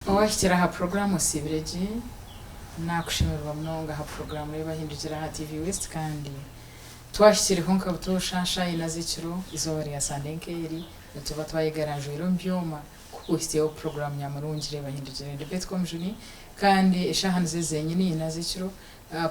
Washyira ha program Sibireji nakushimirwa mnonga ha program y'abahindukira ha TV West kandi twashyiriho nkabuto shasha inazikiro izori ya Sandenkeri tuba twayigaranje iro mbyoma kuko program nyamurungire bahindukira Betty Komujuni kandi eshahanze zenyine inazikiro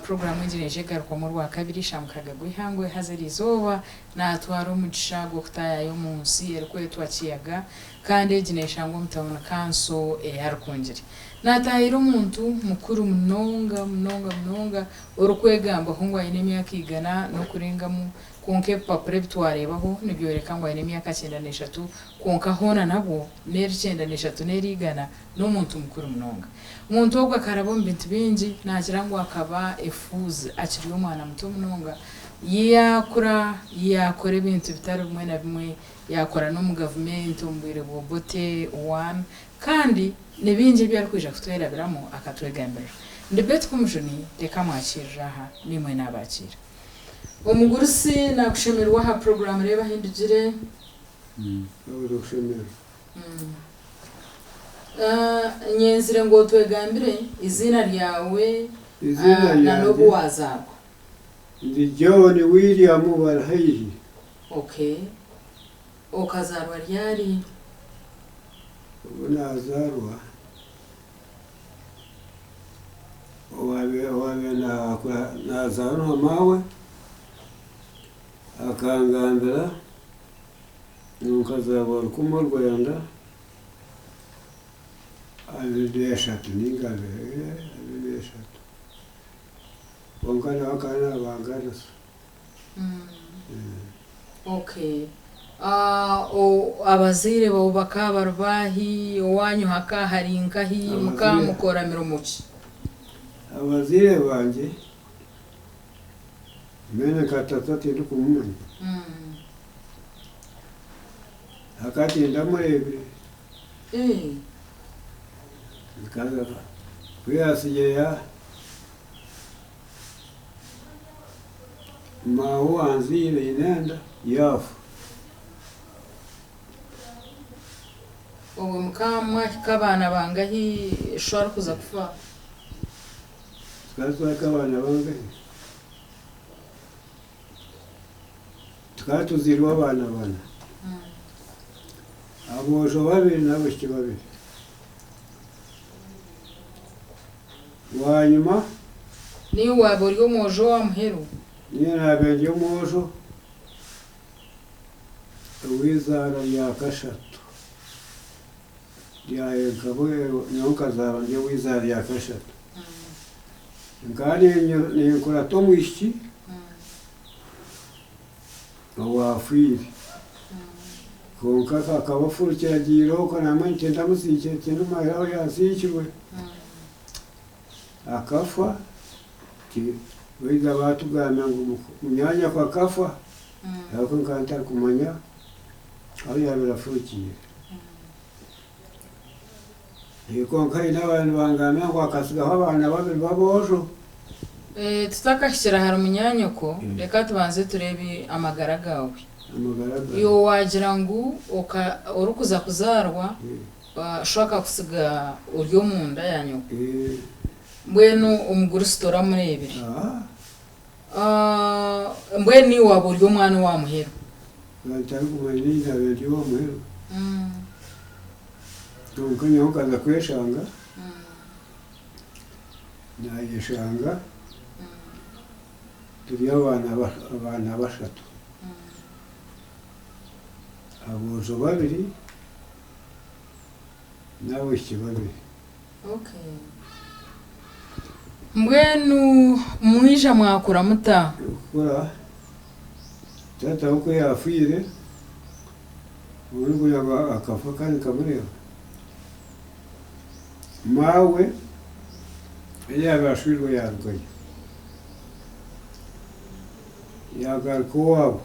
program ngireje garuka mu rwa kabiri Chamuka Ageihangwe hazeri izoba na twaro mugisha go kutaya yo munsi eriko yitwa Kiyaga kandi ginesha ngo mutabona kanso ya Rukungiri natahira umuntu mukuru mnonga urukwegamba hungwa ine myaka igana no kurengamu konke papre bitwarebaho nibyo reka ngo ine myaka 93 konka hona nabo neri 93 neri igana no muntu mukuru mnonga umuntu ogwa karabo mbintu bingi nagira ngo akaba efuze akiri umwana muto mnonga yakora ibintu bitari bimwe na bimwe yakora no mu government umbwire bobote one kandi nebingi byari kwija kutwera biramo akatwegambira Betty Komujuni reka mwakirira aha nimwe nabakira umugurusi nakushemerwa ha program reba hindugire Urushemerwa nyenzire ngo twegambire izina ryawe na no buwazako ndi John William Barihaihi. Okay. Okazarwa ryari Unazarwa wawe nazarwa mawe akangambira nkazabora kumo Rwanda abideshatu ningabe abideshatu bongana wakana bangarasa. Okay. Abazire bubaka barwahi wanyu haka harinkahi mukamukora miromuki abazire banje mene katatati ndikumumanya hakati ndamurebire nkaza kuyasiye ya mawo anzire inenda yafu ubu mukamwa kabana bangahi shora kuza kufa twazwa kabana bangahi twatuzirwa abana abojo babiri n'abashiki babiri wanyuma ni wabori umujo wa muheru ni nabenge umujo wizara ya kashatu ya kabwe nyokazaba nje wizara ya kashatu ngani ni kula tomwishi wafiri konka kakabafuru cyagiro ko namwe ndamusike cyane maheraho yasikirwe akafa ki wiga batugana ngo munyanya kwa kafa yako nkanta kumanya aho yabirafukiye yiko nkai n'abantu bangana ngo akasigaho abana babiri babojo tutakashyira hari umunyanyoko reka tubanze turebe amagara gawe amagara yo wagira ngo urukuza kuzarwa shaka kusiga uryo munda yanyoko mbwenu umuguru sitora murebire mbweni wabo uryo mwana wa muhero batari kumenya ibyo wa muhero tunkanyo kaza kweshanga nayeshanga turi abana bashatu abojo babiri n'abashiki babiri. Okay. Mbwenu mwisha mwakura muta kura tata uko yafire urugo yaba akafa kandi kamureba mawe yabashirwe yarwaye yagarko wabo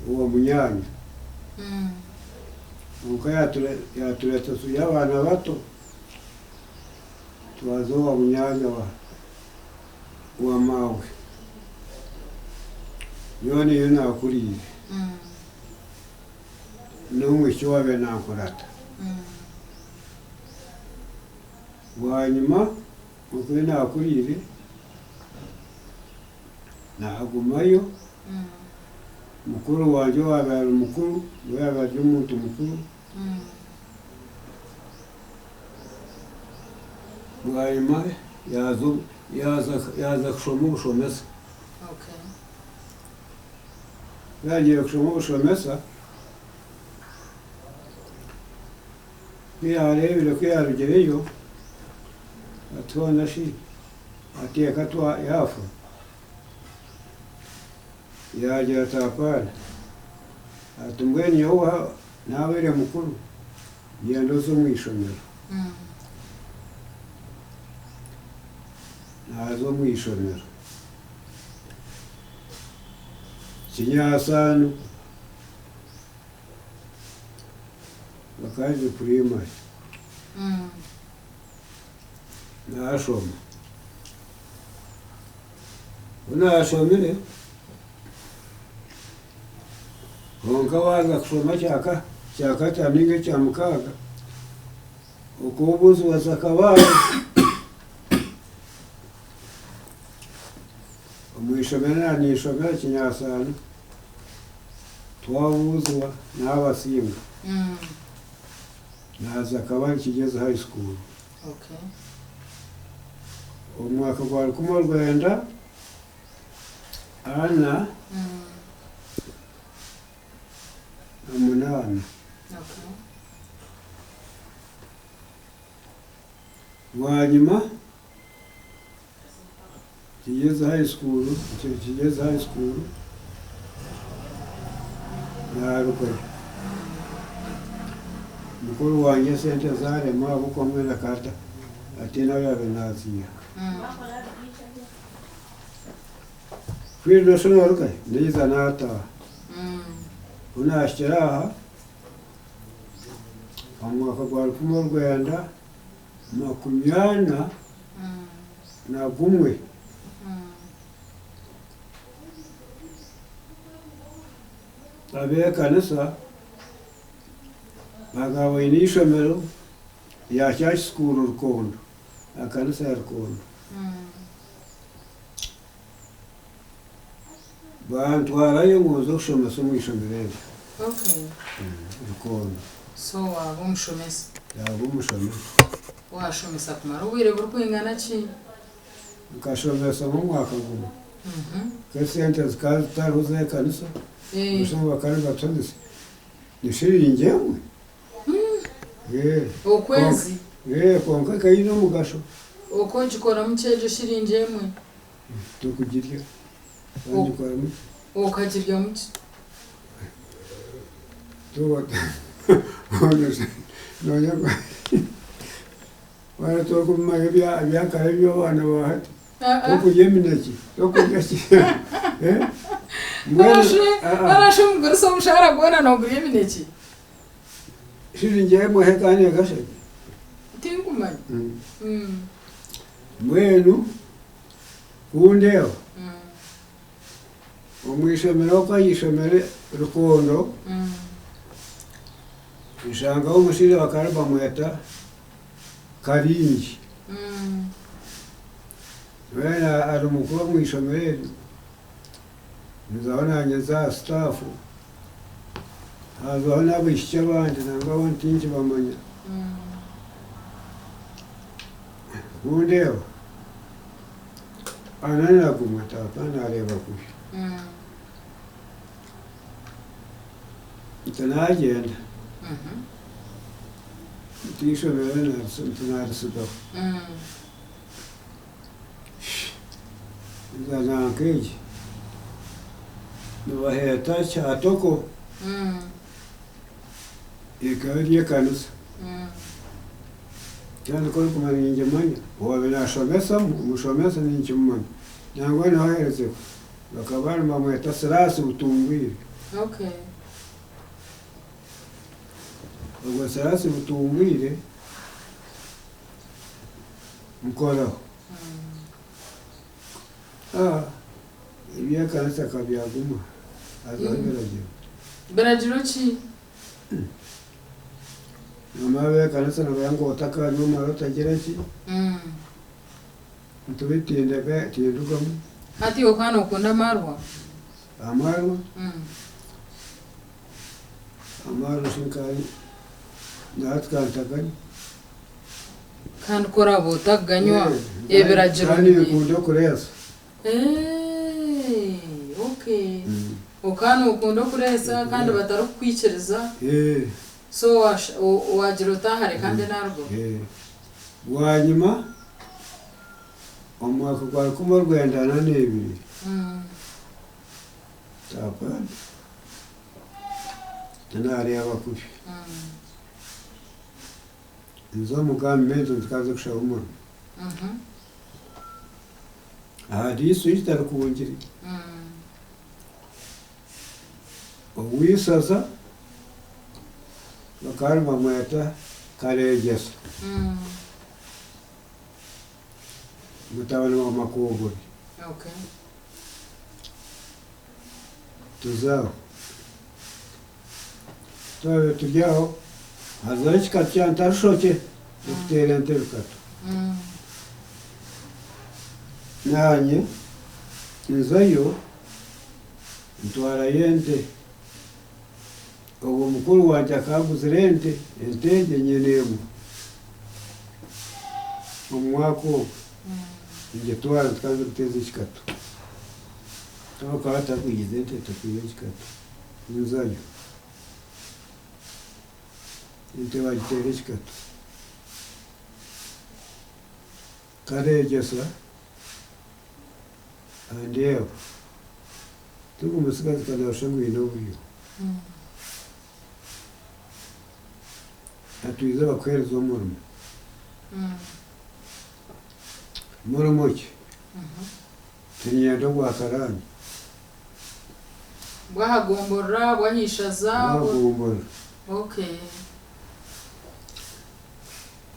uwo munyanya nuko yatureta tuyabana bato tuwazo wa munyanya wa mawe yone yona akuriye n'umwe cyo wabe nakorata wanyuma ukuri nakurire nagumayo mukuru wanje wabara mukuru wabara umuntu mukuru wanyuma yaza kushoma ubushomesa yagiye kushoma ubushomesa yarebera ko yarugereyo atubona shi ateka twa yafu yagira tapana atumbweni yowa nawere mukuru yendo zo mwishomero nazo mwishomero kinyasanu bakaje primary nashoma unashomere honka waza kushoma cyaka cyaminge cya mukaga ukubuzu wasakabaye umwishomera nishomera kinyasanu twabuzwa n'abasinga naza kabale kigeze high school umwaka gwari kumwe rwenda ana umunani wanyuma kigeze high school narukoye mukuru wanjye sente zarema kuko mwenda kata ati nawe yabe naziya kwirdo sono rukaye ndiza nata unashiraha amwaka gwari kumwe rwenda makumyana na gumwe abe kanisa bagawe n'ishomero ya church school Rukondo akanisa ya Rukondo bantwarayo ngozo kushomesa mwishomero Rukondo so wabumushomesa yabumushomesa washomesa kumara ubwire burkwingana ki ukashomesa mu mwaka gumwe kesente zikataruze kanisa ushobora kandi batondese nishiringemwe ukwezi konka kayino mugasho uko gikora muceje shiringemwe tukugirya bandikora mu ukagirya muki tuwata nonyako wala tokumanya byakara byo bana bahati okuyeminaki okugasi arashe umugore so mushahara gona no guriye mineki shiringemwe hekanye gashe tinkumanya mwenu kundeo umwishomero kwa yishomere Rukondo ishanga umushire bakaraba mweta Karingi wena ari umukuru mwishomere nizabona ngeza staff hazabona abishye abandi nangabo ntinki bamanya kundeo anana kumata areba kushi itanagenda tishomere narisugaho zanankeji nubaheta cyatoko ikariye kanisa cyane ko kumenya ingemanya wabe nashomesa umushomesa n'ingemanya nangwa nahereze bakabana bamweta sarasi butungwire ubwo sarasi butungwire mukoraho ibya kanisa kabyaguma azabiragira beragira ki Amabe kanisa na yango otaka nyuma rotagira ki ntubitinde ga tindugamo hati okwana ukunda marwa amarwa amarwa shinkari natkantagani kandi ukora butaganywa ebiragiro ni bikunda kuresa okay okwana ukunda kuresa kandi batarukwikiriza so wagira utahare kandi narwo wanyuma omwaka gwari kumwe rwendana n'ebiri tapana tanari abakubi nzo mugambi mento tukaze kushaka umuntu ahadisu itari kubungiri owisaza bakari bamweta Karegesa mutabani wa Makobori okay tuzaho tawe tujyaho hazaho ikikatu cyantarushoke dukutera enterukatu nanye nzayo ntwara yente uwo mukuru wanjye akaguze rente entege nyenemo umwaka uwo njye twara twanze guteza ikikatu aho kaba atakwigize ente takwiye ikikatu nzayo ente bagitera ikikatu Karegesa andeho tugumusigazi kadasha ngwino uyu atuiza bakwereza umurimo umurimo ki tunyendo gwa karani bwahagombora bwahishaza bwagombora okay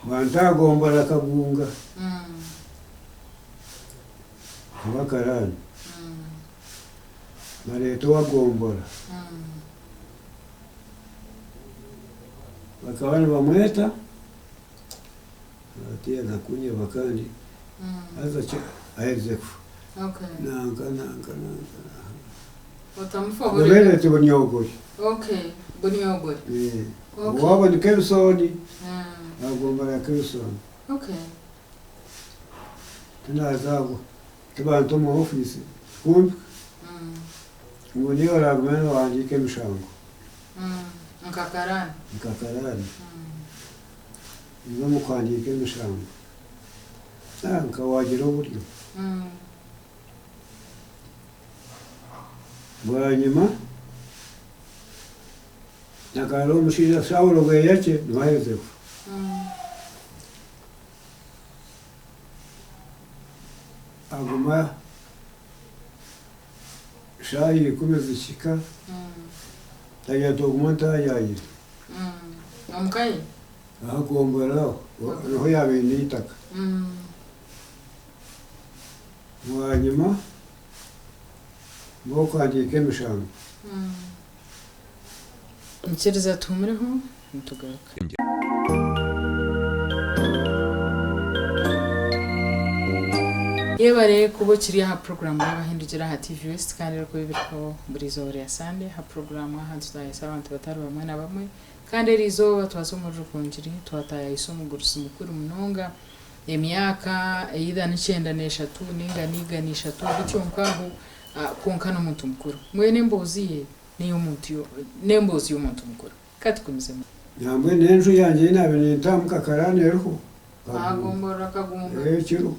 bantagombora akagunga kuba karani mareto wagombora bakabani bamweta atia nakunye bakandi aza cha ahezeku okay nanga utamufavori nabere tubonyogori okay bonyogori okay waba ni Kebisoni agombora Kebisoni okay tunazago tubantu mu office kumbi ngo niyo ragmeno wandike mishango nkakarani nizo mukwandika imishango nkawagira uburyo bwanyuma nakaro umushinga shawuro bweyake ntibahezeho aguma shayi kumeza ishika tajyato kumota yayiri omukayi ahagombora niho yabene itaka mwanyuma bo kwandika imishango nkiriza tumureho ntugaruka yebare kubo kiri ha program y'abahindukira ha TV West kandi rero kubiriko muri zore ya Sunday ha program hantu tuzayisa abantu batari bamwe na bamwe kandi rizo batwazo mu Rukungiri twataya isomo gurusi mukuru munonga emyaka either n'icenda n'eshatu ninga n'ishatu bityo nkaho konkana umuntu mukuru mwene mboziye niyo muntu nembozi y'umuntu mukuru katukumize nyambwe nenju yanje inabe nintamuka karane rero agombora kagumba kiro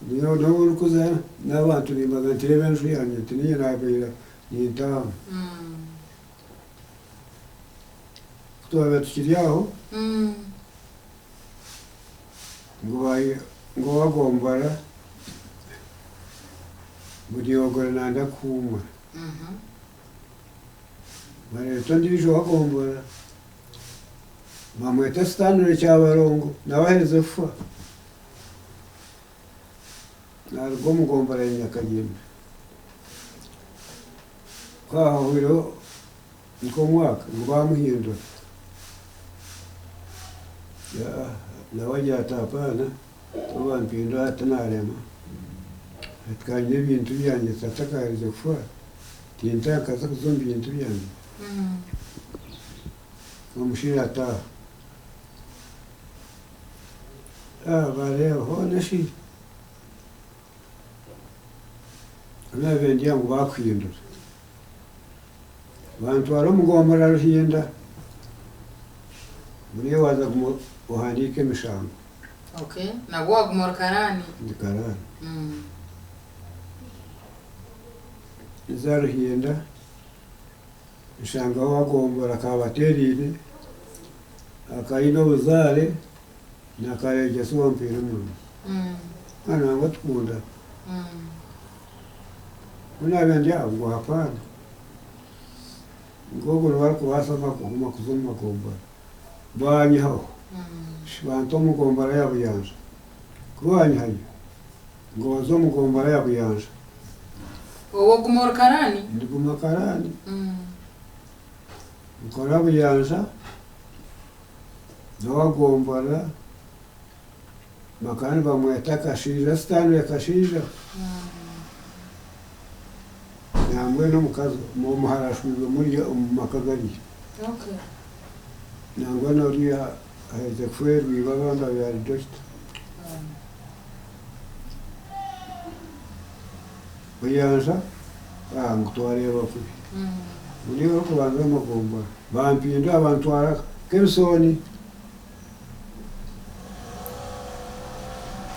niyo no kuza n'abantu bimbaga ntirebe nenju yanje tiniye nabera nintamu tuba tukiriyaho ngo wagombara buriyogora nanda kuma mareto ndijo wagombara mamweta stanure cyabarongo nabahereze fa narwo mugombara nyakagimba kwahuriro niko mwaka ngo bamuhindura ya nawe atapana tuba mpindo atanarema atkanye ibintu byanjye tatakarize kufa tinta kaza kuzombi ibintu byanjye umushira ata bareba hone shi abebendiya ngo bakwindura abantu baramugomora ruhinda muri waza kuhandika imishango okay nagwa wagumora karani ndi karani izaruhinda ishanga wagombora kabaterire akayino buzare nakareje sompira umuntu ana ngo tukunda unabendiya ngo hapana ngogo bari kubasaba kuguma kuzuma gombora banyaho bantu mugombora yabuyanja kubanyayo ngo zo mugombora yabuyanja wowe gumora karani ndi guma karani ukora buyanja nawagombora makani bamweta kashija stanu ya kashija nyamwe n'umukazi mu muharashwe muri makagari okay nangwa noriya aheze kweru ibabanga byari dosta buyanja ngo twareba kuri muri ro kubanza amagomba bampinda abantu ara kebisoni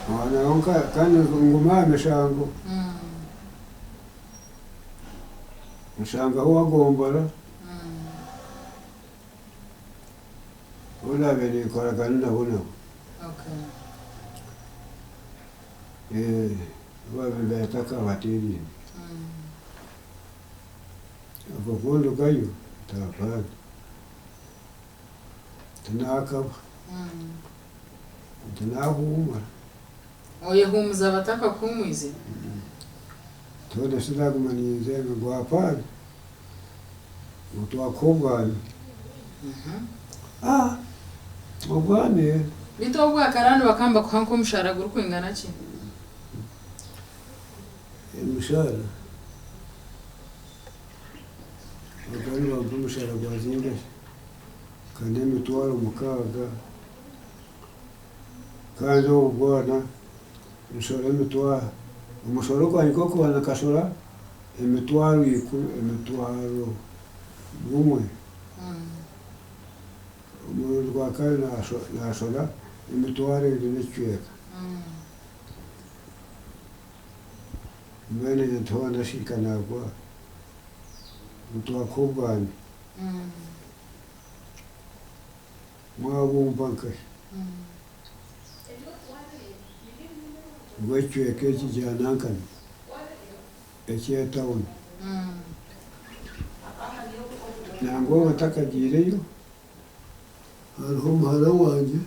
ana onka kandi nguma meshango mushanga ho wagombora ona bene koragana nabona okay babenda taka bateri abagondo gayo tabana tanaka tanahuma oye humuza bataka kumwize tode sidagumanize ngo apana utwakobwani ubwane bitobwa karani bakamba kuhanko mushara gurukwingana ki umushara abagani bampa umushara gwazinga kandi emitwaro mukaga kandi ubwana umushara emitwaro umushoro kwani ko kubana kashora emitwaro emitwaro gumwe umuntu rwakari nashora emitwaro iri n'icweka mwene ntoba ndashika nagwa mutwakobwani mwabumva nkashi gwecweka ekijanankani ekyetawuni nangwa batakagireyo hariho muhara wanje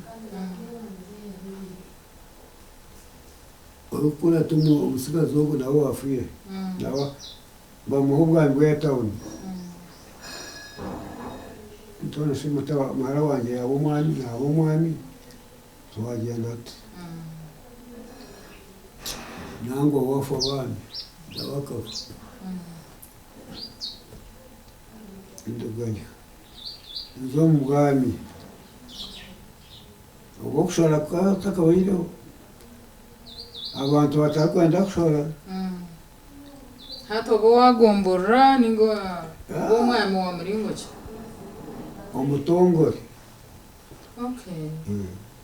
urukura tumu umusigazi wogo nawe wafuye nawe bamuha ubwami bw'etawuni ntona shimuta muhara wanje yaba umwami twagenda ati nangwa wafu abami ndabakava induganya zo mu bwami ubwo kushora takabayireho abantu batakwenda kushora hato go wagombora ningo go mwami wa muringo ki omutongore okay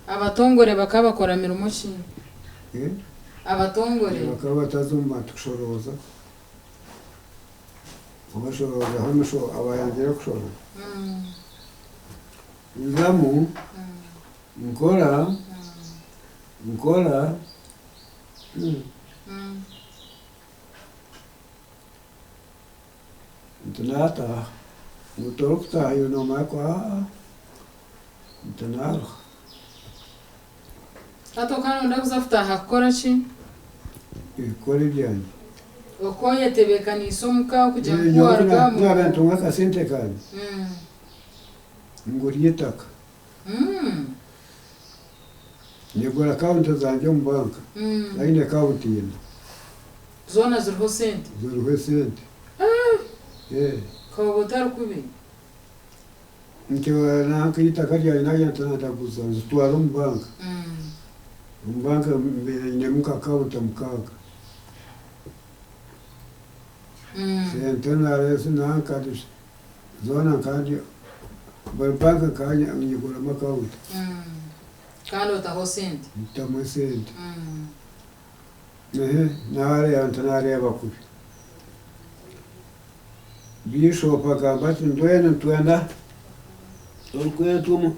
abatongore bakabakora mirimo ki abatongore bakaba batazumba tukushoroza ubashoroza hano sho abayangira kushora nzamu nkora ntanata mutorokta yuno makwa ntanaro hato kandi ndakuzafuta hakora ki ikore byanjye okoye tebeka ni somuka kujya kuwarga mu abantu ngakasente kandi nguriyetaka nigura account zanjye mu banka ayine account yino zona ziriho sente ziriho sente kaba utari kubi nkiwa nankita karya inaye ntanataguza zitwara mu banka mu banka mbere mu account mukaga sente narese nankadisha zona kandi banka kanya nigura account kandi utaho sente utamu sente nare antanareba kubi bishop agamba ati ndwene twenda urukwetumu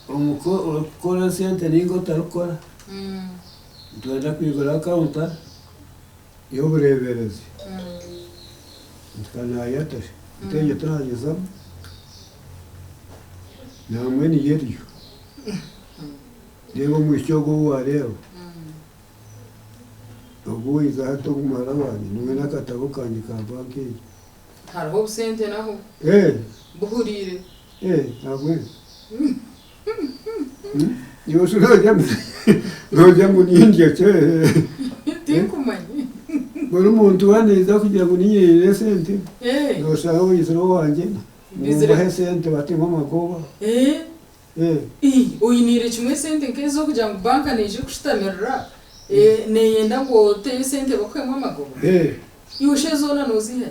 ukora sente ningo tarukora twenda kwigura account y'ubureberezi nkanayataje itenge turagezamo namwe ni yeryo reba mu cyogo wareba ubu iza hato kumara abantu niwe nakatabo kanje ka banki hariho sente naho buhurire ntabwo yose nojya mu India tinkumanyi buri muntu waneza kugira ngo ninyerere sente noshaka uyisiro wanje bizire sente batima magoba uyinire kimwe sente nkezo kugira ngo banka nije kushitamirira neyenda ngo teye sente bakwemo amagoba yushe zona nozihe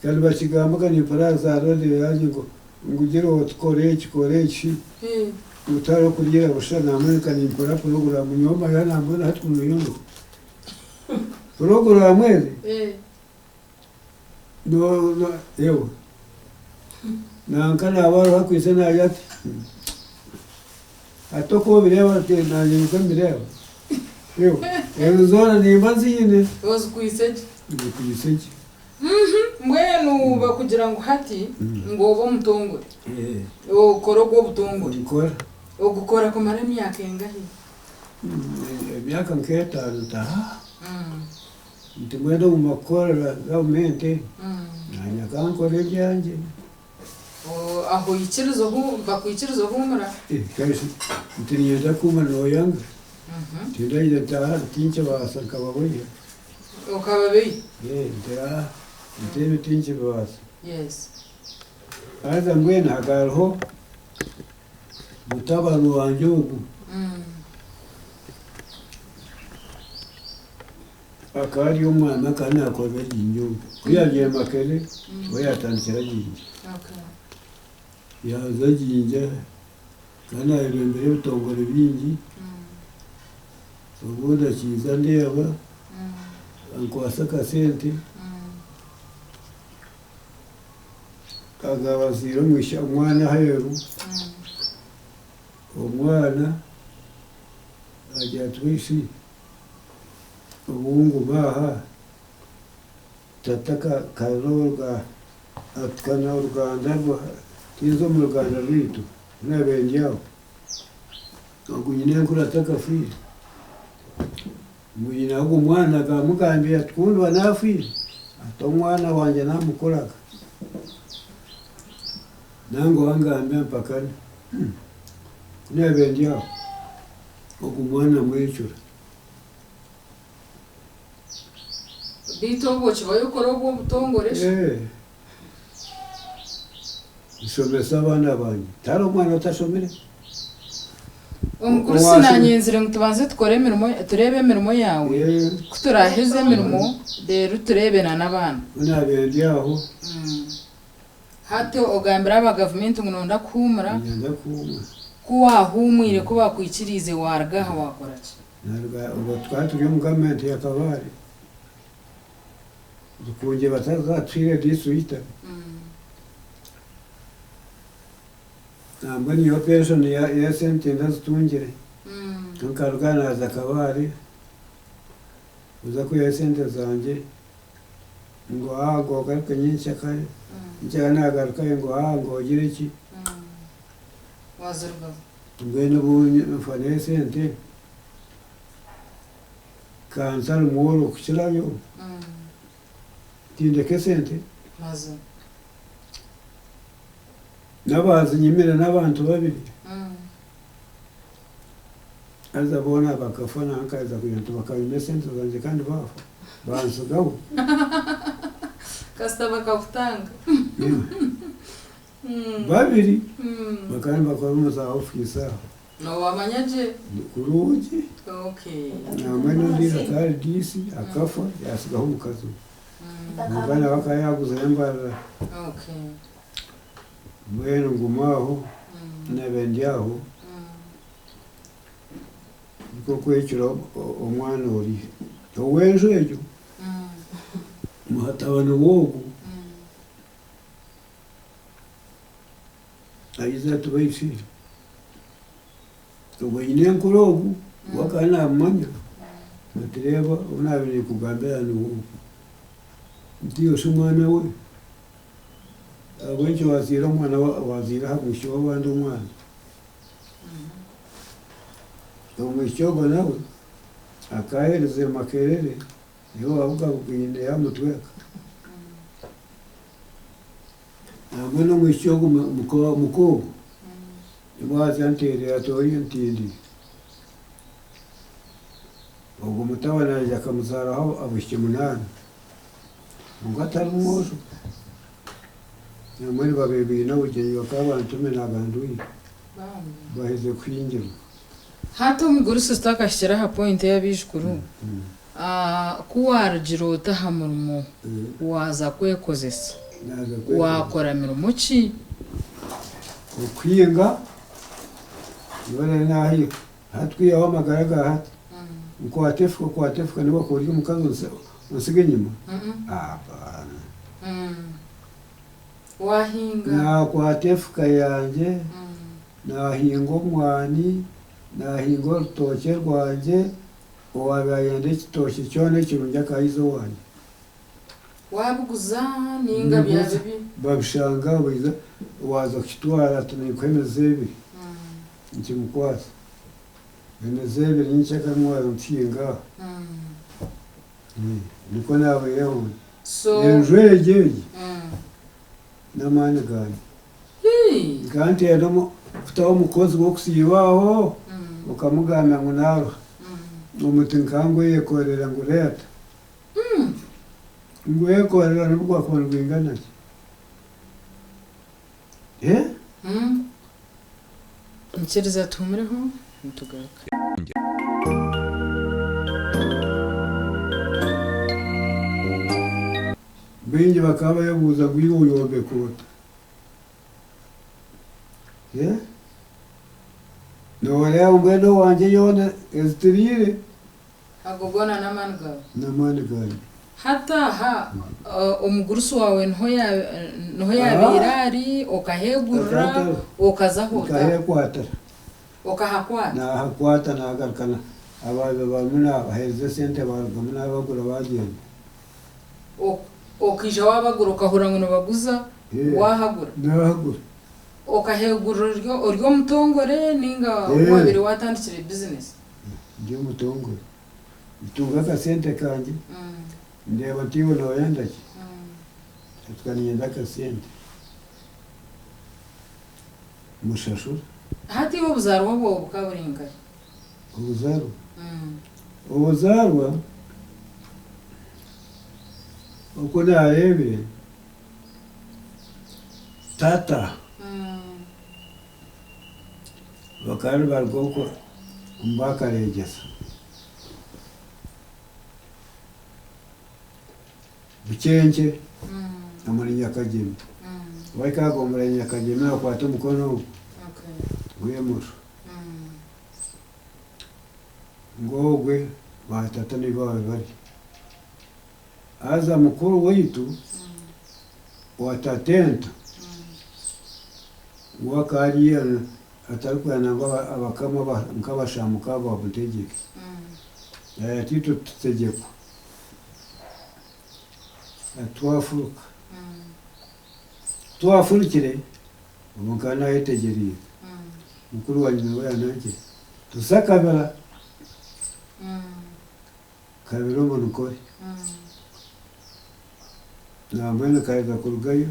kandi bashigamba kandi paraza rode yaje ngo ngugire utkore iki utaro kugira bushana Amerika ni program nyoma yana mbona hatu muyungu program mwezi no yo nankana abaro hakwise yati atoko bireba te na nyuka bireba yo zona ni mazine ozi kuiseje kuiseje mwenu bakugira ngo hati ngo bo mutongore okorogo butongore ogukora kumara imyaka engahe myaka nketa nta ntimwenda mu makora gavumenti nanyakankorera ibyanjye aho ikirizo bakwikirizo humura kandi ntinyenda kuma noyanga tindaje taha tinche basaka baboye okababe ndera ndebe tinche basa yes aza mwena hagaraho mutabano wanje ubu akari umwana kandi akoze inyungu kuyagiye makere oyatandikira jinje yaza jinje kandi ayirembere bitongore bingi ubuda kiza ndeba ankwasaka sente kagabazira mwisha umwana hayeru umwana ajya twishi ubungu baha tataka karoga atkana Uganda tizo mu Uganda rwitu nabenjyaho agunyine kurataka fi muyina ngo umwana gamugambiye twundwa nafi atomwana wanje namukoraga nango wangambe mpakana nabenjyaho ogumwana mwecura bitobo kibayo korogo butongoresha isomesa abana banje tari umwana utashomere umukuru sinanyenzire ngo tubanze tukore imirimo turebe imirimo yawe kuturaheze imirimo rero turebena n'abana nabenjyaho hate ogambira aba government ngo ndakumura kuwahumwire ko bakwikirize wargaha wakora ki ubu twaturiye mu government ya Kabale dukunje batazatwire disuita ntabwo niyo pension ya sente ndazitungire nkaruganaza Kabale uza ku ya sente zanjye ngo ago garuka nyinshi akare njyana nagaruka ngo ngo ugire iki wazurwa ngwene mfane sente kansar moro kuchirayo tindeke sente mazo n'abazi nyimira n'abantu babiri aza bona bakafana akaza kuyanta bakabime sente zanje kandi bafa bansugaho kasita bakavutanga babiri bakandi bakora umuza ofisa no wamanyaje kurugi okay namwe n'undi Akadirisa akafa yasigaho umukazo mugana bakayaguza Mbarara okay mwene ngumaho n'abendyaho niko kwekira omwana ori owenjo ejo muhatabana wogu aiza tubaishiri ubanyine nkurogu wakana amanya matereba unabiri kugambira ni wogu ndiyo shumwana we abwenjo wazira mwana wazira hamusho wabandi umwana umushogo nawe akahereze makerere niho wavuga kuginde yamutweka ntabwo no mushogo mukogo nibaza ntere atoye ntindi ubwo mutabana yakamuzaraho abushye munani ngo atari umwojo muri babiri n'ubugeni bakabantume nabanduye baheze kwinjira hato umugore ustakashiraho point y'abishkuru kuwarjirota hamurmo waza kwekozesa wakora mirimo ki ukwinga ibara nahi hatwiye Ebyamagara hati uko watefuka niba ko uri mukazo usige nyuma apana wahinga na kwatefuka yanje nahinga umwani nahinga urutoke rwanje wabayende ikitoki cyone kirunja kayizo wanje wabuguza ninga byabibi babishanga biza waza kitwara tunekwemeze ibi ntimukwasa emeze ibi nicyaka mwaro nshinga niko nawe yeho so enjweje namani gani kandi yadomo futaho umukozi wo kusibaho ukamugana ngo nawe umuti nkangwe yekorera ngo leta ngo yekorera nubwo akora rwingana Nchiriza tumureho ntugaruka bingi bakaba yabuza guyoyobe kota Nowalea umbedo wanje yone ezitirire agogona namani gari hata ha umugurusu wawe nho yabirari okahegurra okazahota okahakwata na hakwata na agarkana ababe bamuna baheze sente bamuna bagura bagenda okija wabagura okahura ngo baguza wahagura nahagura okahegurra oryo mutongore ninga wabiri watandikire business ndio mutongore itunga ka sente kanje ndeba tiwo no yandaki tukanienda ka sente mushashura hati obuzarwa bwo bukaburinga ubuzarwa uko narebe tata bakari bargoko mbakaregeza bukenke amuri Nyakageme waikagomora Nyakageme akwata umukono w'emusho ngogwe batata ni bawe bari aza mukuru witu watatenta wakariya atarukwana abakama nk'abashamuka babutegeke tito tutegeko twafurukire umukana yetegereye mukuru wa nyina yananje tusakabara kabiro munukore namwene kaza kurugayo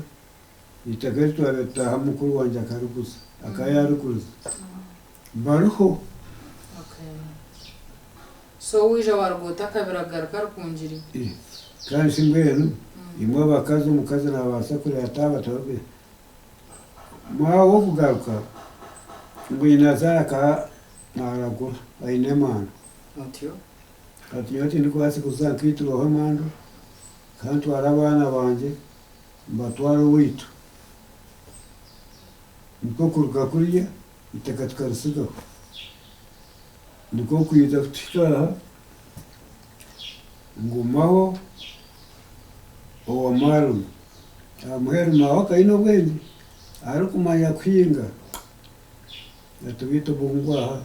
itaka twataha mukuru wanjye akaruguza akayaruguza bariho. Okay. So wije warugota kabiragaruka Rukungiri. Kandi simbwenu imwe abakazi umukazi nabasa kureba atabatobe mwawo kugaruka ngo inazara ka naragura ayinemana Otyo. ati yoti ndikwasi kuzankitiro hamando kandi warabana banje mbatwara witu niko kuruka kuriya itaka tukarisigaho niko kuyita kutikaha ngumaho owamarume amuheru maho kaino bwenge ari kumanya kwinga natubita bungwaha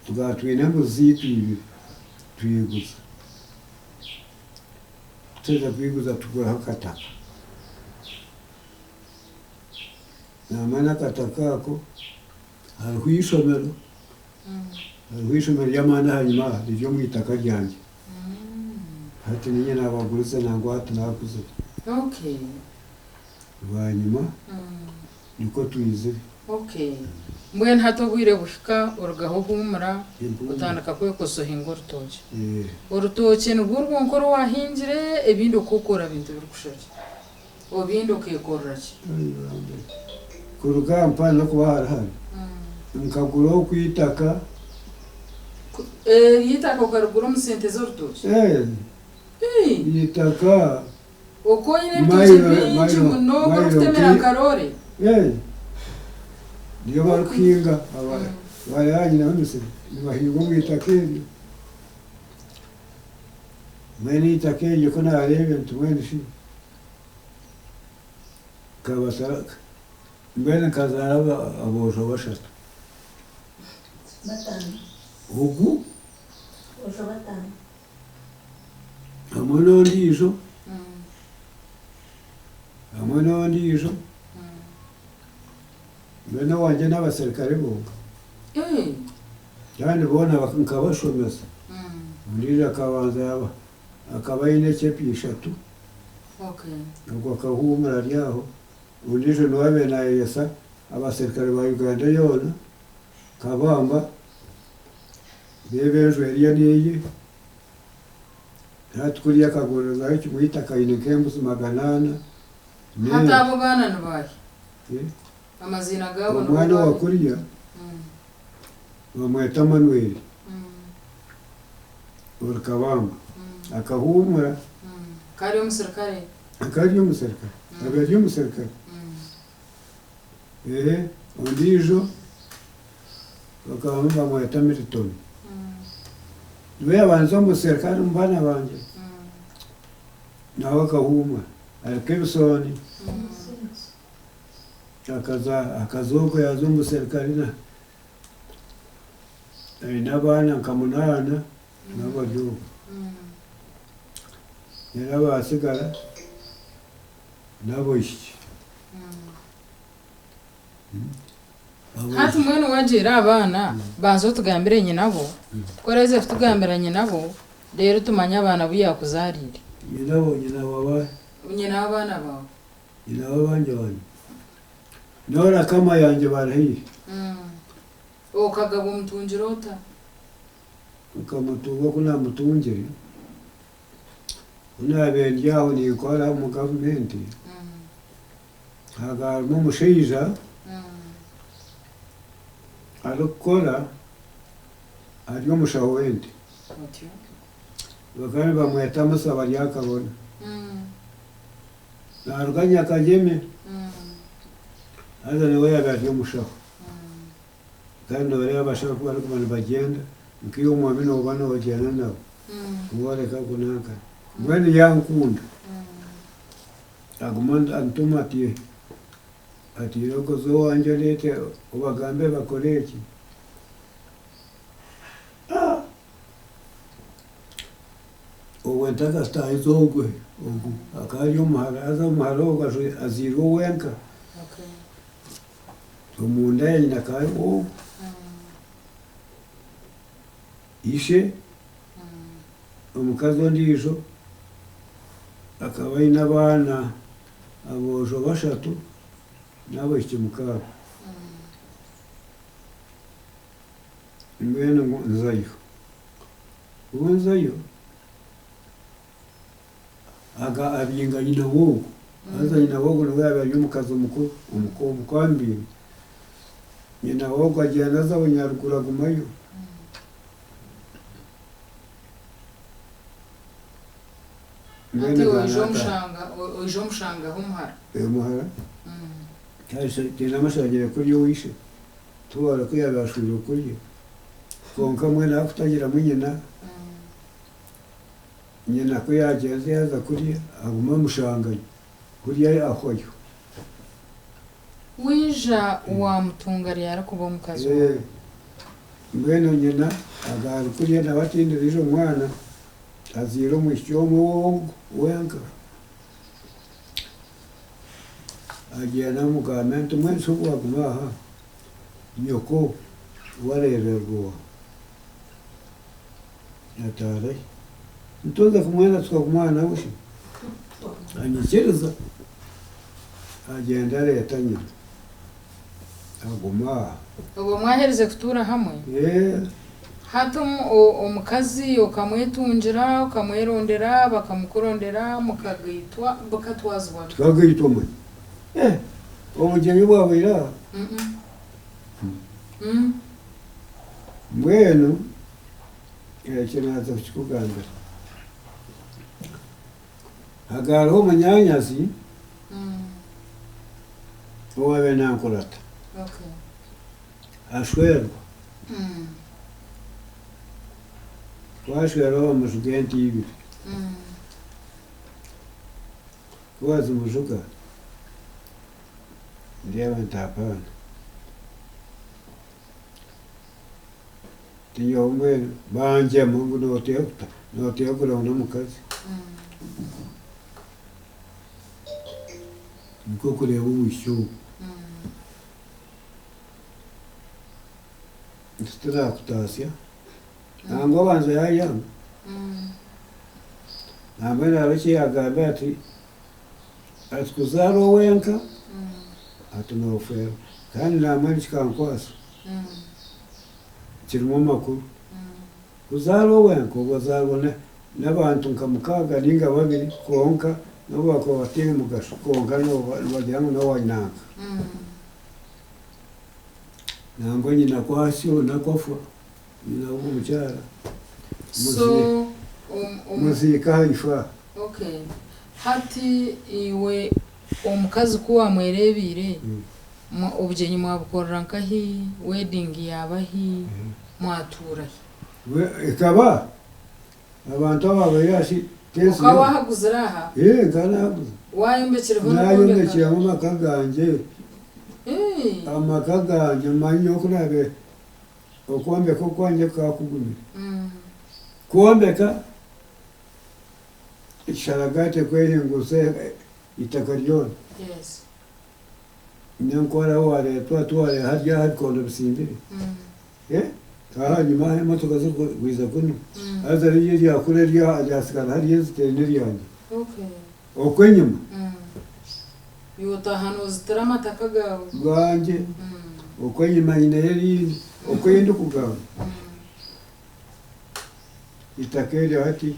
tugatwine muzitu ibi tuyiguza tuza kwiguza tuguraho kataka namana kataka ako hariho ishomero hariho ishomero ry'amana hanyuma ryo mu itaka ryanjye hati ninye nabaguruze nangwa hati nakuze. Okay. Hanyuma niko tuyizire. Okay. Mbwen hatogwire bushika urugaho humura utandika kwe kusohinga urutoki. Urutoki nurwo nkoro wahingire ebindi ukukura bintu birukushoje. Obindi ukikorera ki? Kuruga mpana kuba harahari. Nkaguro kwitaka. Yitaka ukarugura musente z'urutoki. Yitaka. Uko ine tuzi muno kutemera karore. Niyo barukinga abayanyi nabonese nibahigo mwitakeri. Mwene itakeri ko narebe ntumwene shi. Kabasaraka. Mbene kazaraba abojo bashatu. Batanu. Ugu? Ojo batanu. Amono ndijo. Amono ndijo. Mbene wanje n'abasirikare bonga. Kandi bona bakabashomesa. Ndije akabanza yaba akaba ineke pishatu. Okay. Ubwo akahumura ryaho. Ndije nowe na yesa abasirikare ba Uganda yona kabamba bebejwe riya niyi hatukuriya kagoroza iki muhita kayine kembusi maganana hata abo bana nabaye amazina gabo umwana wa kuriya bamwita Manuel urukabamba akahumura kari umusirikare abari umusirikare ondijo bakaba bamwita Milton we abanza umusirikare mbana banje nawe akahuma Kebsoni akazoko yazo umusirikare n'abana nkamunana n'abagihugu yarabasigara nabo iki hati mwene wajira abana banzo tugambiranye nabo twareze tugambiranye nabo rero tumanya abana buyakuzarire nyina abana bawe nyina babanje banje nora kama yanje barahiye kagabo mutungirota ukamutunga kuna mutungire unabendyaho nikora mu government hagarimo umusheija arukora ari umushaho wende bakari bamweta musaba ryakabona naruganya akageme aza niwe yabari umushaho kandi bari abashaka kuba ariko bana bagenda nkiyo umwami no bana bagenda nabo kubareka kunaka mwene yankunda agumanda antuma ati yoko zo wanje lete ubagambe bakoreki uwentaka staizogwe ugu akari umaharaza umaharoga aziro wenka umunda yina kai ishe umukazi ndijo akaba ina bana abojo bashatu n'abaishiki mukaaga mbwenu ngo nzayo ubu nzayo abinga nyina wogo aza nyina wogo niwe yabaye umukazi mukuru umukwambiri nyina wogo agenda aza abanyaruguru agumayo ati ojo mushanga humuhara muhara tena amashagire kuri yo wishe tubara ko yabashurira kuri konka mwene akutagira munyina nyina ko yageze yaza kuri aguma mushanganye kuri ahoyo wija wamutunga ryara kuba mukazi mbwene nyina agari kuri nabatindirijo umwana azira umwishyoma wenka agenda mugamento mwensi waguma nyoko warererwa yatare ntoza kumwana tukakumwana bushi anyikiriza agenda leta nyina aguma ubu mwahereze kutura hamwe hato omukazi okamwetungira okamwerondera bakamukurondera mukagitwa bakatwazwa tukagitwa mwe omugyenyi bwabwira mbwenu kinaza kukigambira hagariho omunyanyazi owabe nankurata ashwerwa twashweraho amashuga enti ibiri kubaza umushuga ndeba ntapana tinyomwe banje mungu notekura n'omukazi niko kureba ubushyuhe ntiturakutasya ntabwo abanza yayanga ntabwo nareke yagambe ati kuzaro wenka ati nofero kandi namwe nikikankwasa kirimo amakuru kuzaro wenka ubazabona n'abantu nka mukaaga ninga babiri konka nabo bakaba bateye mugasho konka bagira ngo nabo wanyanga ntabwo nyina kwasiyo nakwafa nyina w'umucyara muzika ifa hati iwe omukazi ko wamwerebire obugyenyi mwabukorera nkahi wedding yabahi mwaturahi ikaba abantu ababayasi tesi ukaba wahaguzira aha nkanahaguze wayombekireho nayombekiramo amaka ganjye amaka ganjye manyi okurabe okwombeka okwanjye kakugumira kwombeka isharagate kwehinguse itaka ryona nyankora waretwa tware harya harikondo bisimbire hanyuma imotoka zo kwiza kuno aza riye ryakure ryasigara hariya zitende ryanjye okwenyuma yotahano zitara amataka gawe bwanjye okwenyuma nyina yari okwenda kugawa itaka eryo hati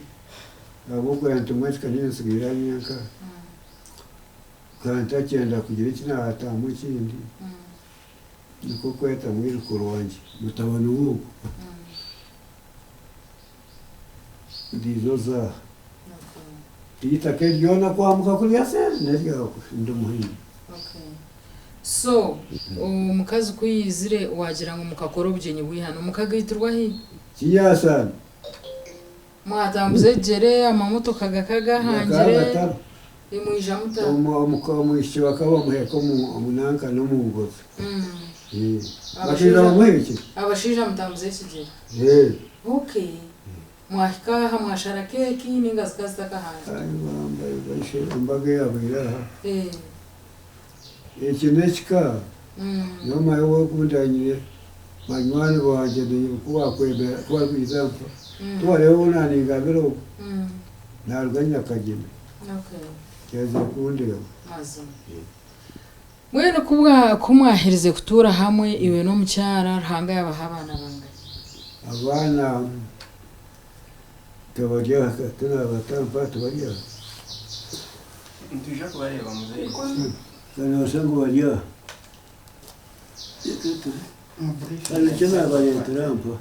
ahubwo yantumwachika ninsigira nyanka kandi acyenda kugira ikinahatamu ikindi niko kweta mwirukuru wanjye mutabona ubu ndizo zaha itaka ryona kwambuka kuriya sente neryaho ndi umuhinzi so omukazi kuyizire wagira ngo mukakora obugyenyi bwihano mukagitirwa hi kinyasana mwatambuze jere amamotoka gakagahangire imwija muta omwishyiki bakaba bamuheka omunanka n'omungozi bakira bamuheke abashija mutambuze kigere okay mwahika aha mwashara keki ninga zikazitakahanze bambaye bashe imbaga yabo iraha iki nekika nyuma yo kundanyire banywane banje kuba kwebera kuba kwizampa tuwareho nani ngabero naruganya kagime yaza kundeba mazima mwene kubwa kumwahirize kutura hamwe iwe no mucyara ruhanga yabaha abana bangahe abana tabarya tuna batampa tabarya Ntuje kubareba muzeyi. kana usango barya kana cyana barya tarampa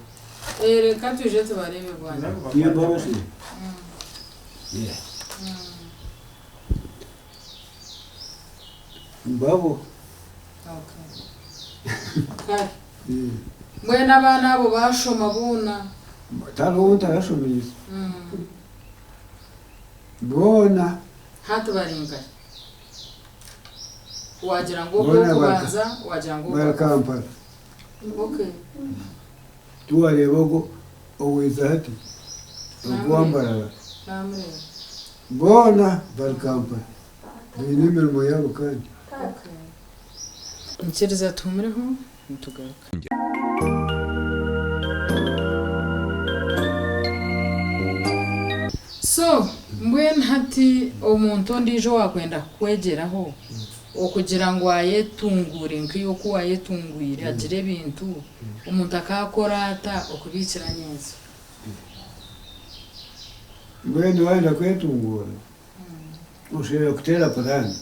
reka tuje tubarebe bwana tiye bose mbabo okay mwene abana abo bashoma buna taronta yashomize bona hatubaringa wagira ngo Bona kubanza wagira ngo barakampara okay tuwareba ko oweza hati Rwampara namre bona barakampara bini mirimo yabo kandi okay nkiriza tumureho ntugaruka so mbwen hati omuntu ndijo wakwenda kwegeraho okugira ngo ayetungure nk'uko wayetungwire agire ibintu umuntu akakora ata okubikira neza mbwene wenda kwetungura ushobora kutera purani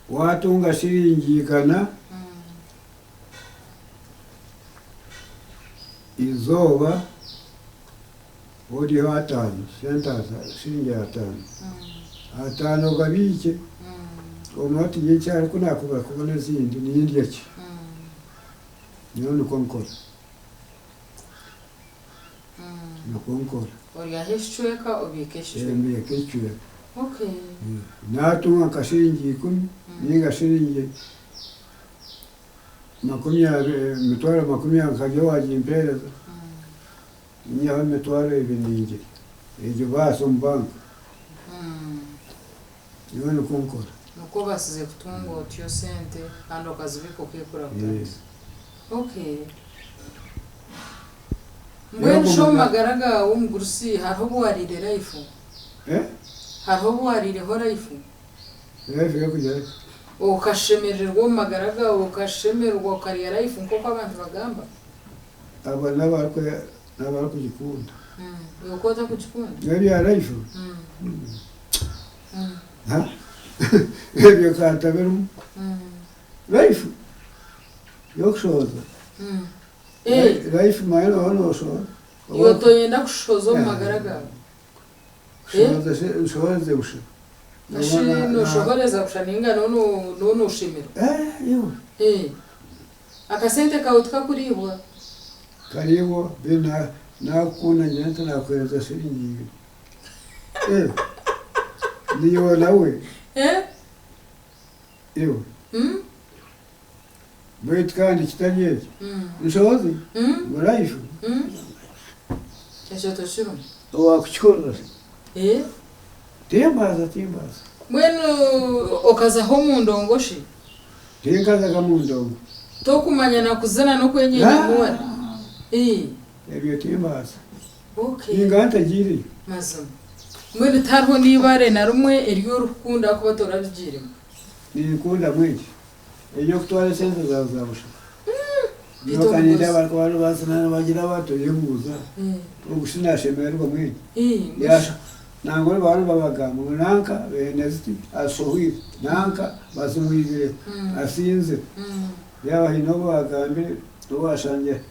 watunga shilingi igana izoba uriho atanu shilingi atanu atanu gabike umuntu yicaye ariko nakubara kubona zindi n'indya ki niyo nuko nkora nuko nkora orya heshweka obikeshwe mbiye kecyuye okay natunga kashilingi 10 ninga shilingi 20 mitwaro 20 kajya wajimpereza nyaho mitwaro ibindingi ejo baso mbanka niyo nuko nkora nuko basize kutunga otyo sente kandi okazibiko kwikura kutanzi okay mbwene sho magaraga w'umugurusi hariho buwarire life hariho buwarireho life yo kujya ukashemererwa magaraga ukashemererwa kariya life nk'uko abantu bagamba aba n'abari kugikunda ukota kugikunda yari life ha ebyo kantaberu life yo kushoza life mayino hano so yoto yenda kushoza magaraga shoza usha no shoboreza kushaninga no ushimira yo akasente kautka kuribwa karibo bina nakuna nyanta nakweza shilingi niyo nawe yo Bwet kandi kitanye nishozi life Ejo toshiro wakukikora tembaza mwenu okazaho mu ndongoshi tenkazaga mu ndongo tokumanya na kuzana no kwenyenya muwari ebyo tembaza okay inganta giri mazum mwenu tarho nibare na rumwe eryo rukunda kuba torabigire nikunda mwiki ejo kutwara sente zabusha niyo kanida barkwaro basana bagira bato yemuza ugushina shemerwa mwiki yasha nangore bari babagamba nanka benesti asohwi nanka basumwigire asinze yaba hino bagambe tubashanje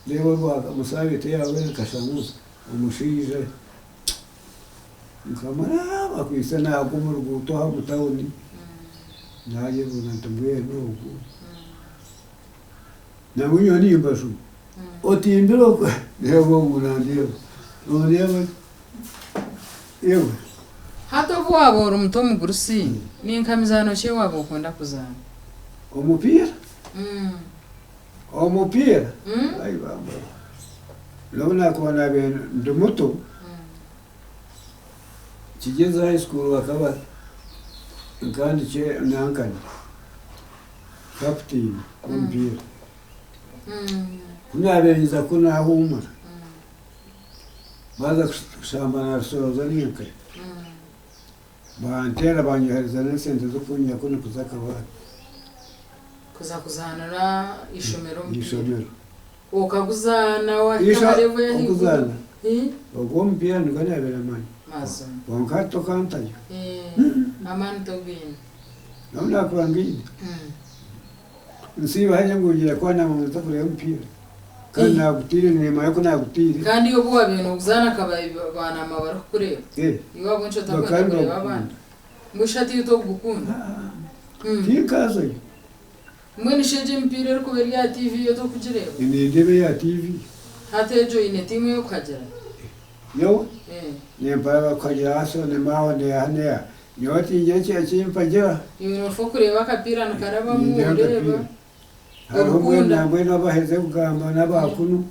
rero bwaga musabite yawe kashamuza umushije nkamara bakwisa nako mu ruguto ha mutawuni naje bunantumwe n'ubu namunyo nimbashu otimbiro rebo munandiyo nondiyo yewe hato bwabora umuto mugurusi n'inkamizano cye wabo ukunda kuzana umupira ayi bamba lobona ko nabe ndumuto kigeze high school bakaba kandi cye nankani captain umupira kunabenza kuna humura baza kushambana soza n'inka bantera banyohereza n'esente zo kunyako no kuza Kabale kuzanura ishomero ishomero ukaguzana wakarevo okuzana ogwo mpira nganabera mani mazo wankato kantayo amani tobini naona kurangini nsiba hanya ngugira kwana mu takure mpira kandi nagutire nema yako nagutire kandi yo buwa bintu uzana kabaye bana amabara kureba iwabo nco takwenda abana ngushati yuto gukunda tikazo mwene sheje mpira ariko beri ya TV yo to kujireba ni ndebe ya TV hatejo ine timu yo kajara yo ne baba kajara so ne mawo ne hane nyoti yeche chimpaja yo fo kureba kapira nakaraba mu reba Harumwe nabwena baheze kugamba nabakunu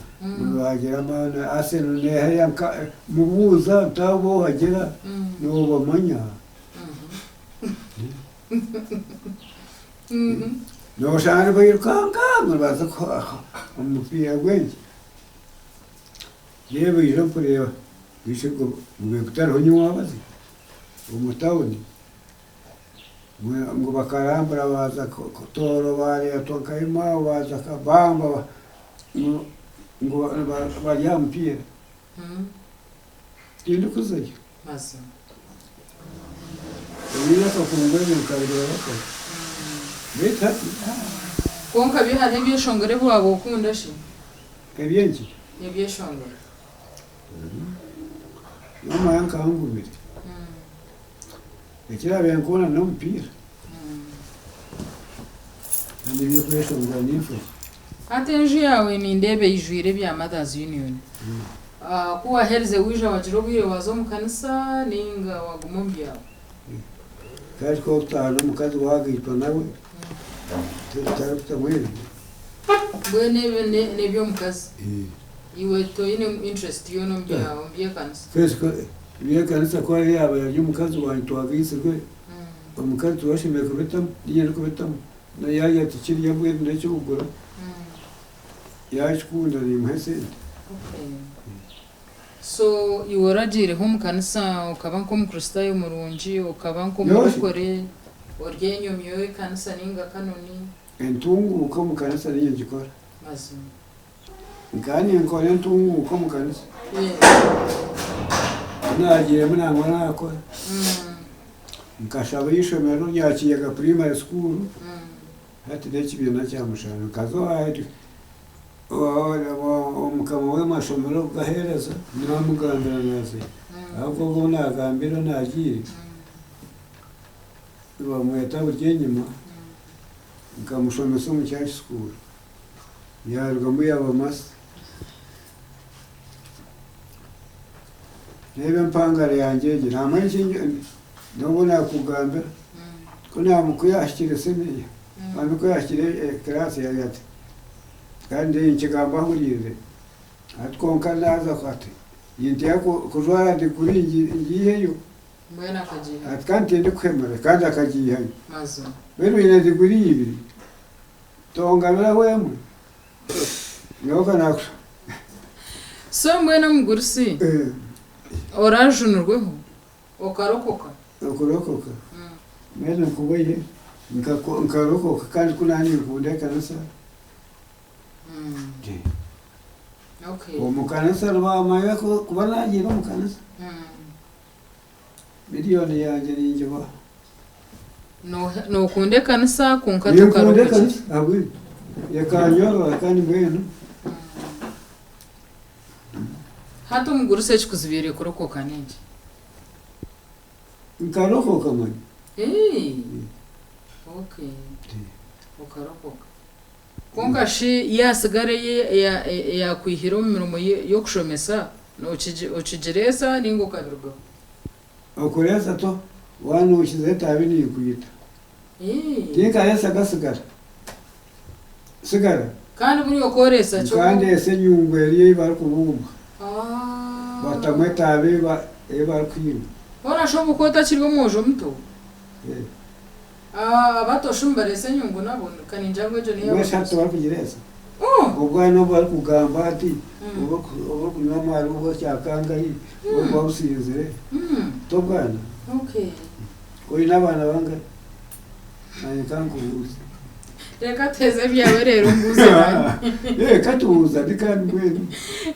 bagira mana aseno ne hayanka mubuza tabo hagera no bamanya no shane bayirukanga baza ko umupira gwenje yebo iro kureba bishigo mwe kutaro nywa bazi umutawuni ngo bakarambura baza kutoro bari atokaima baza kabamba ngo bajya mpira ndi kuzaje masa niyo tokungwe mu kabiro bako beta konka bihari byeshongere bwabo ukunda shi ebyenki ebyeshongere mama yankangubire ekirabe nkona n'omupira kandi byo kweshongera nifu atenje yawe ni ndebe ijwire bya Mothers Union kuwa herze wija wajiro bwire wazo mu kanisa ninga wagumumbya kandi ko utana mukazi wagitwa nawe tutamwere bwene nebyo mukazi iwe to ine interest yo no mbya kanisa fesko bya kanisa kwa yaba y'umukazi wanjye twagisirwe umukazi twashimye kubetamo yari kubetamo na yaya tikiri yabwe n'icyo kugura yashikunda ni muhese so iworagire ho mu kanisa ukaba nko mu Kristo murungi ukaba nko mukore oryenyo myoye kanisa ninga kanoni entungu uko mu kanisa niyo gikora mazu ngani nkore entungu uko mu kanisa nagiye munangwa nakora nkashaba yishomero rya Kiyaga primary school hati dekibina cyamushana kazo hayi umukamo w'amashomero gahereza n'amugambira naze ahubwo ngo nagambira nagiye bamweta Orugyendo nkamushomesa mu church school yarwa mu yabamasa nebe mpangare yanjye ngira amanyi ndabona kugambira ko namukuyashikire seniye ko yashikire class ya yati kandi ikigamba hurire atkonka naza kwate yindi yako kujwara de kuringi ngiyeyo mwena kagiye atkanti ndi kwemera kandi akagiye mazo bero ine de kuribi tongamira wemwe yoka nakho so mwena mugurisi orajunurweho okarokoka okurokoka mena kubaye nkarokoka kandi kunani nkunda kanisa okay omukanisa rw'amagara kuba nagira omukanisa miliyoni yanjye ninjye no kunde kanisa kunka tukarokoka abwi yakanyoro kandi bwenu hato muguruse kikuzibire kurokoka ninjye nkarokoka mani okay ukarokoka konka shi yasigareye yakwihira mu mirimo yo kushomesa no ukigereza ningo kabirwa okureza to wanu ukize tabi ni kuyita tika yesa gasigara sigara kandi muri okoresa cyo kandi ese nyungwe yari bari kubumba batamwe tabi bari kwiba ora sho bukota kirwo mojo mto abatoshumbare se nyungu nabo kaninjangwe jo niyo bashatse bari kugereza ubwo bari kugamba ati ubu kunywa amazi ubwo cyakangaye ubwo usize to bwana okay Kuri n'abana bangahe? Nanye kankubuza. Reka teze byawe rero mbuze nawe. Katubuza ndikandi kwenu.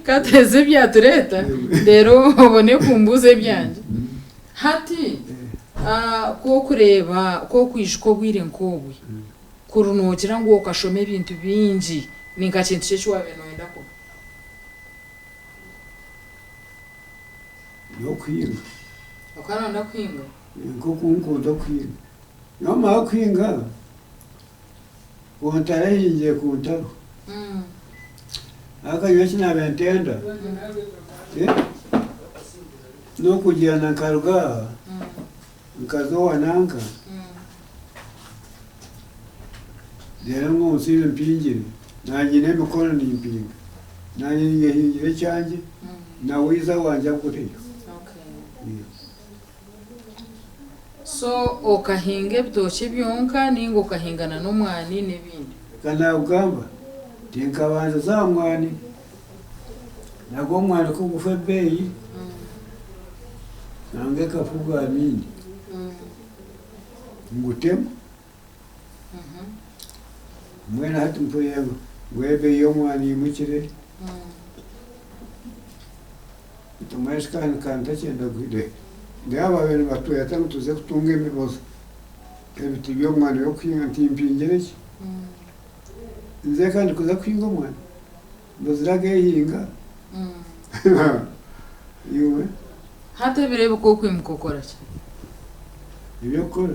Kateze byatureta. Rero ubone kumbuze byanje. Hati ko kureba ko kwishko gwire nkobwe. Kurunukira ngo ukashome ibintu bingi ninka kintu cyo wabeno wenda ko. Yo kwinga. Akana ndakwinga. Nko kunkunda kwinga. Nyama kwinga. Kuntara yingiye kuntaro. Akayo kinabentenda. No kujyana karuga. Nkazowa nanka. Rero nkusibe mpingire. Nanjye nemikoro nimpinga. Nanjye ngehingire cyanje. Nawiza wanje akuteyo. So okahinge bitoke byonka ningo kahingana n'umwani n'ibindi. Kana ugamba. Tinkabanza za mwani. Nago mwani ko gufe beyi. Nange kafuga amini. Ngutemu. Mwena hati mpoyengo. Gwebe yo mwani mukire. Tumashikana kanta cyenda gude. Ndaba bene batuye atanga tuze kutunga imibozo. Ebiti byo mwana yo kwinga ntimpingereke. Nze kandi kuza kwinga mwana. Ndozirage yinga. Yuwe. Hata birebe ko kwimukokora cyo. Ibyo kora.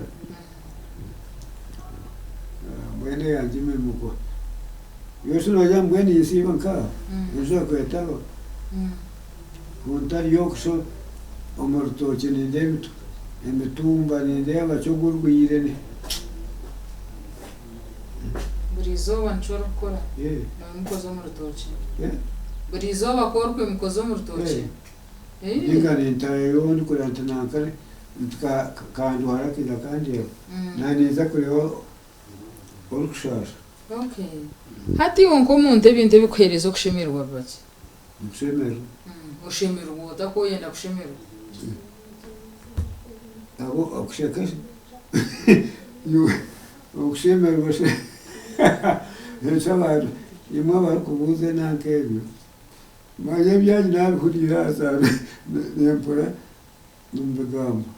Mwene yanjye memuko. Yose no jamwe ni isiba nka. Nzo kwetaba. Kuntari yokso omurutoki ninde emitumba ninde abacogurwire ne. Burizoba nchoro kora. Mukozo mu rutoki. Burizoba korwe mukozo mu rutoki. Ingane ntayo ndi kuranta nankare kandi harakira kandi naniza kureba orukushasha. Okay. Hati wonko munte binde bikwerezo kushemerwa baki. Kushemerwa. Ushemerwa udako yenda kushemerwa. Abo akushaka. Yo okushemerwa she. Nsabara imwe bakubuze nankebyo. Maye byaje nabi kurira sana nempora numbagamba.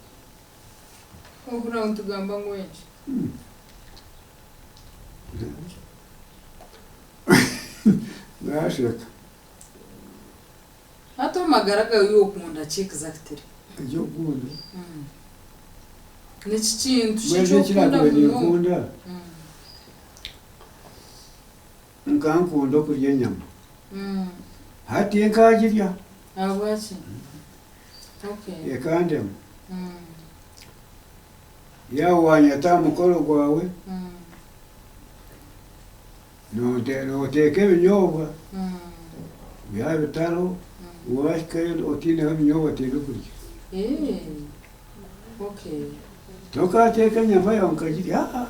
Okura untugamba ngwenje. Nashaka. Hato magaraga yo kunda check exactly. Yo kunda. N'iki kintu cyo kunda. Nkankunda kurya nyama. Hati nkajirya. Abwachi. Okay. Ekandem. Yawanya tamukoro gwawe. No teke binyobwa. Ya bitaro. Washikayo otine binyobwa teke kurya. Okay. Toka teke nyama yankajirya.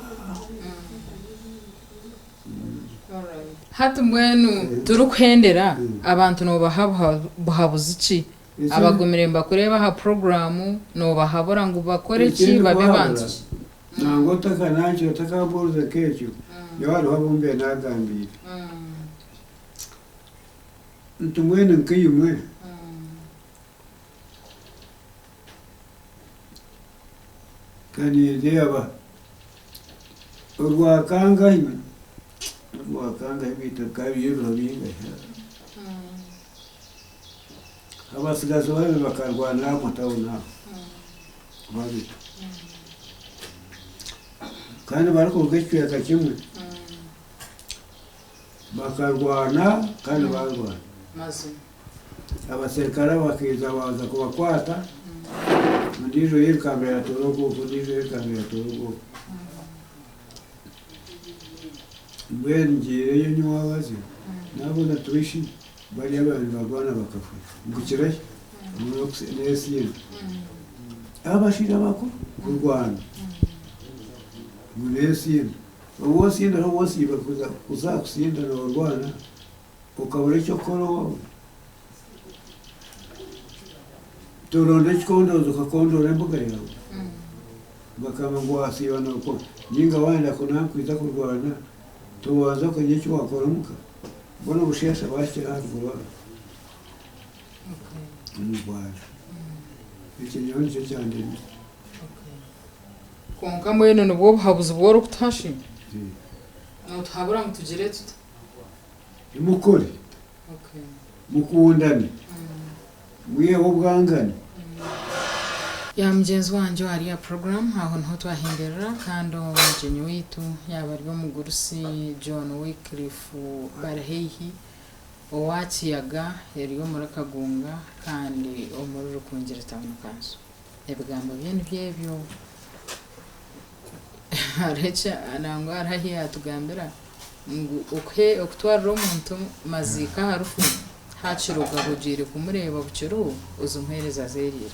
Hati mwenu turukwendera abantu no bahabuza iki abagomeremba kureba ha programu no bahabora ngo bakore ki babibanze nango taka nancho taka boruza kecho yawari habumbe nagambira ntumwene nkiyumwe kandi yaba urwakanga ime urwakanga bita kabiro binga abasigazo babe bakarwana mutabona babi kandi barikugecweka kimwe bakarwana kandi barwana maze abaserikare bakiza baza kubakwata ndijo yirikambira torogo ndijo yirikambira torogo mbwengiye yenywa wazi nabona tuishi bali abantu barwana bakafu ngukiraye nesi abashira bako kurwana nesi wose yenda wose bakuza kusinda no rwana ukabure cyo koro turonde chikondo zokakondora mbuga yawe bakama ngo wasiba nuko ninga wenda kunakwiza kurwana tubanza kujya icyo wakoromuka mbona ubushesha bashyira haruguru umugwaje ikinyo nicyo cyandinde konka mwene nubwo habuze ubworo kutashi tuhabura ngo tugire tuta imukore mukundane mwiyeho bwangane ya mugenzi wanjye hariya program aho niho twahindurira kandi umugyenyi witu yaba ari mu gurusi John Wycliffe Barihaihi owa Kiyaga yari muri Kagunga kandi omuri Rukungiri tamukanso ebigambo byebyo arecha anango arahi atugambira ukhe okutwara umuntu mazika harufu haciruga bugire kumureba buciro uzumhereza zerira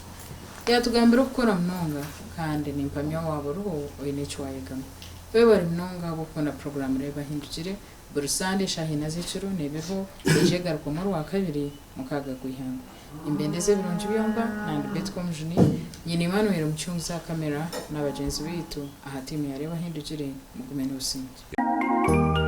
yatugambira gukora mnonga kandi nimpamya wabo ruho oyinecho wayegama we bari mnonga bukona program reba hindukire burusande shahina ziciro nebeho ejegaruko muri wa kabiri mukaga Ageihangwe imbendeze birungi byomba nandi Betty Komujuni nyine Emmanuel mucyunza kamera n'abagenzi bitu aha timu yareba hindukire mu kumena ubusingi